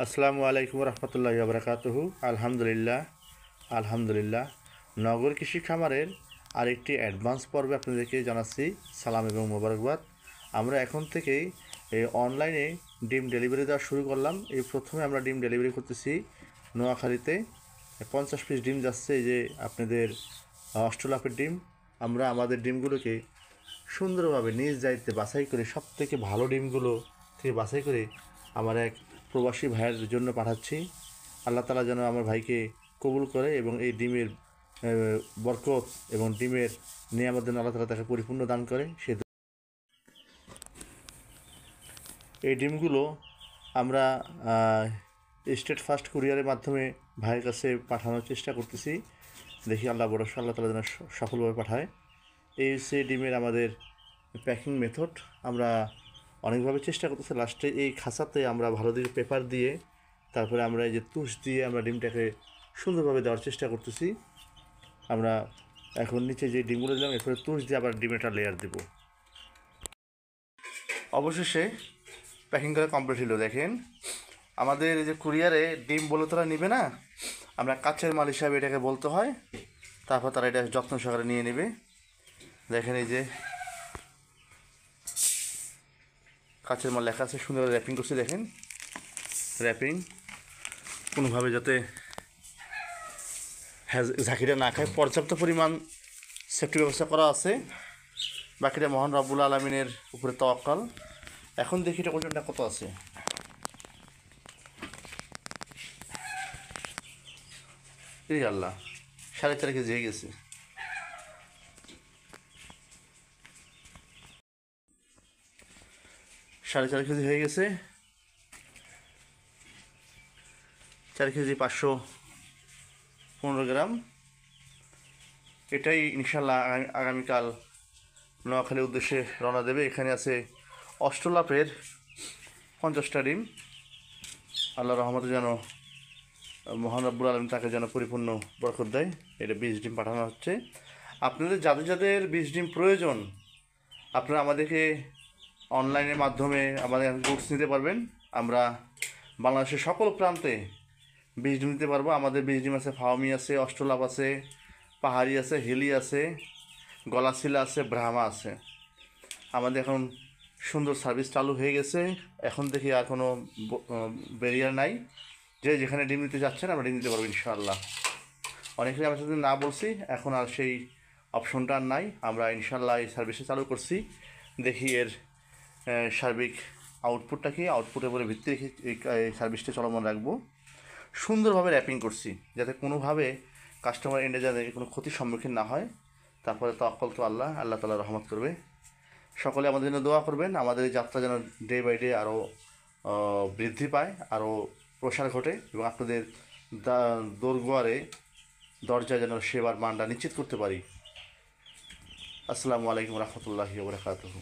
আসসালামু আলাইকুম রহমতুল্লাহি বারাকাতুহু। আলহামদুলিল্লাহ আলহামদুলিল্লাহ। নগর কৃষি খামারের আরেকটি অ্যাডভান্স পর্বে আপনাদেরকে জানাচ্ছি সালাম এবং মোবারকবাদ। আমরা এখন থেকেই এই অনলাইনে ডিম ডেলিভারি দেওয়া শুরু করলাম। এই প্রথমে আমরা ডিম ডেলিভারি করতেছি নোয়াখালীতে। 50 পিস ডিম যাচ্ছে, এই যে আপনাদের অস্ট্রেলাপের ডিম। আমরা আমাদের ডিমগুলোকে সুন্দরভাবে নিজ দায়িত্বে বাছাই করে সবথেকে ভালো ডিমগুলো থেকে বাছাই করে আমার এক প্রবাসী ভাইয়ের জন্য পাঠাচ্ছি। আল্লাহ তাআলা যেন আমার ভাইকে কবুল করে এবং এই ডিমের বরকত এবং ডিমের নিয়ামত যেন আল্লাহ তাআলা তাকে পরিপূর্ণ দান করে। এই ডিমগুলো আমরা স্টেট ফার্স্ট কুরিয়ারের মাধ্যমে ভাইয়ের কাছে পাঠানোর চেষ্টা করতেছি। দেখি আল্লাহ ভরসা, আল্লাহ তাআলা যেন সফলভাবে পাঠায়। এই হচ্ছে ডিমের আমাদের প্যাকিং মেথড। আমরা অনেকভাবে চেষ্টা করতেছি, লাস্টে এই খাঁচাতে আমরা ভালো দিকে পেপার দিয়ে তারপরে আমরা এই যে তুষ দিয়ে আমরা ডিমটাকে সুন্দরভাবে দেওয়ার চেষ্টা করতেছি। আমরা এখন নিচে যে ডিমগুলো দিলাম এরপরে তুষ দিয়ে আবার ডিমের একটা লেয়ার দেব। অবশেষে প্যাকিং করা কমপ্লিট হলো। দেখেন আমাদের এই যে কুরিয়ারে ডিম বলে তারা নেবে না, আমরা কাছের মাল হিসাবে এটাকে বলতে হয়। তারপর তারা এটা যত্ন সহকারে নিয়ে নেবে। দেখেন এই যে কাছের মাল লেখা আছে, সুন্দর র্যাপিং করছি। দেখেন র্যাপিং কোনোভাবে যাতে ঝাঁকিটা না খায়, পর্যাপ্ত পরিমাণ সেফটি ব্যবস্থা করা আছে। বাকিটা মহান রব্বুল আলমিনের উপরে তাওয়াক্কাল। এখন দেখি এটা ওজনটা কত আছে। এই আল্লাহ, 4.5 কেজি হয়ে গেছে। সাড়ে 4 কেজি হয়ে গেছে। 4 কেজি 515 গ্রাম। এটাই ইনশাল্লাহ আগামীকাল নোয়াখালীর উদ্দেশ্যে রওনা দেবে। এখানে আছে অস্ট্রেলাপের 50টা ডিম। আল্লাহ রহমতে যেন মহান রব্বুল আলমিন তাকে যেন পরিপূর্ণ বরকত দেয়। এটা 20 ডিম পাঠানো হচ্ছে। আপনাদের যাদের যাদের 20 ডিম প্রয়োজন, আপনারা আমাদেরকে অনলাইনের মাধ্যমে আমাদের গুডস নিতে পারবেন। আমরা বাংলাদেশের সকল প্রান্তে 20 ডিম নিতে পারবো। আমাদের 20 ডিম আছে, ফাওমি আছে, অস্ট্রেলাপ আছে, পাহাড়ি আছে, হিলি আছে, গলাশিলা আছে, ব্রাহ্মা আছে। আমাদের এখন সুন্দর সার্ভিস চালু হয়ে গেছে। এখন দেখি আর কোনো ব্যারিয়ার নাই, যে যেখানে ডিম নিতে যাচ্ছেন আমরা ডিম নিতে পারবো ইনশাআল্লাহ। অনেকেই আমার সাথে না বলছি, এখন আর সেই অপশনটা আর নাই। আমরা ইনশাআল্লাহ এই সার্ভিসটা চালু করছি। দেখি এর সার্বিক আউটপুটটা কি, আউটপুটের উপরে ভিত্তি রেখে এই সার্ভিসটা চলমান রাখবো। সুন্দরভাবে র্যাপিং করছি যাতে কোনোভাবে কাস্টমার এন্ডে যাতে কোনো ক্ষতির সম্মুখীন না হয়। তারপরে তাওয়াক্কাল তো আল্লাহ, আল্লাহ তাআলা রহমত করবে। সকলে আমাদের জন্য দোয়া করবেন। আমাদের এই যাত্রা যেন ডে বাই ডে আরও বৃদ্ধি পায়, আরও প্রসার ঘটে এবং আপনাদের দোরগোয়ারে দরজায় যেন সেবার মানটা নিশ্চিত করতে পারি। আসসালামু আলাইকুম রহমতুল্লাহি ওয়া বারাকাতুহু।